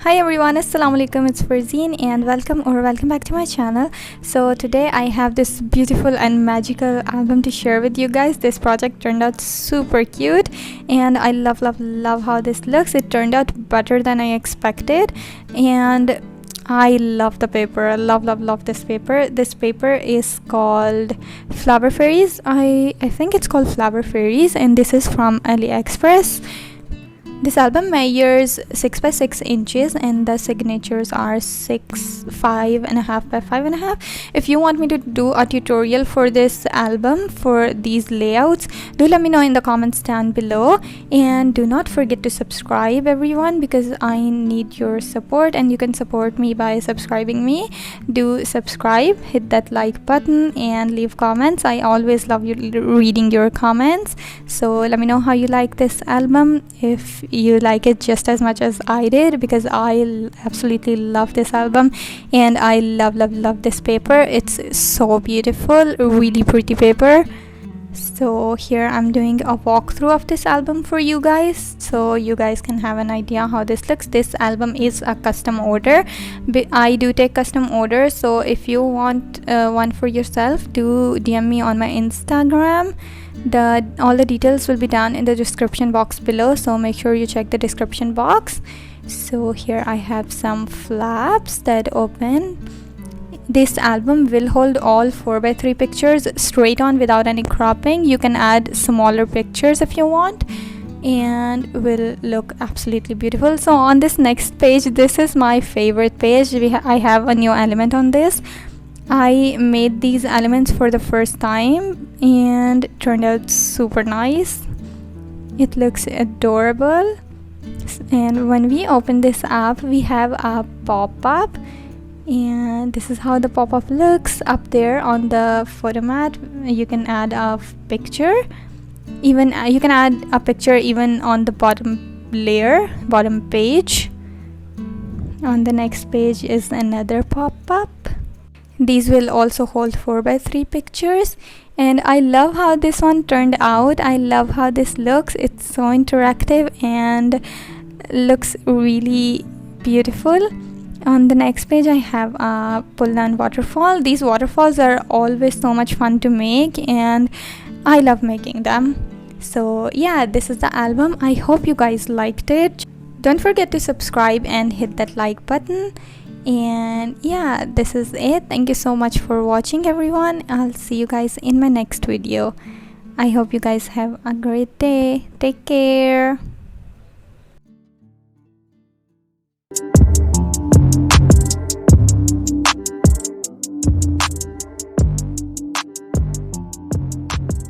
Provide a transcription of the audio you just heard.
Hi everyone, assalamu alaikum, it's Farzeen and welcome back to my channel. So today I have this beautiful and magical album to share with you guys. This project turned out super cute and I love how this looks. It turned out better than I expected and I love the paper. I love this paper. This paper is called Flower Fairies. I think it's called Flower Fairies and this is from AliExpress. This album measures 6 by 6 inches and the signatures are 5.5 by 5.5. If you want me to do a tutorial for this album, for these layouts, do let me know in the comments down below. And do not forget to subscribe everyone, because I need your support and you can support me by subscribing me. Do subscribe, hit that like button and leave comments. I always love reading your comments. So let me know how you like this album, if you like it just as much as I did, because I absolutely love this album and I love this paper. It's so beautiful, really pretty paper. So here I'm doing a walkthrough of this album for you guys, so you guys can have an idea how this looks. This album is a custom order. I do take custom orders, so if you want one for yourself, do DM me on my Instagram. All the details will be down in the description box below, so make sure you check the description box. So here I have some flaps that open. This album will hold all 4x3 pictures straight on without any cropping. You can add smaller pictures if you want and will look absolutely beautiful. So on this next page, this is my favorite page. I have a new element on this. I made these elements for the first time and it turned out super nice. It looks adorable. And when we open this app, we have a pop-up, and this is how the pop-up looks. Up there on the photo mat, you can add a picture. Even you can add a picture even on the bottom page. On the next page is another pop-up. These will also hold 4x3 pictures, and I love how this one turned out. I love how this looks. It's so interactive and looks really beautiful. On the next page I have a pull down waterfall. These waterfalls are always so much fun to make and I love making them. So yeah, this is the album. I hope you guys liked it. Don't forget to subscribe and hit that like button. And yeah, this is it. Thank you so much for watching everyone. I'll see you guys in my next video. I hope you guys have a great day. Take care.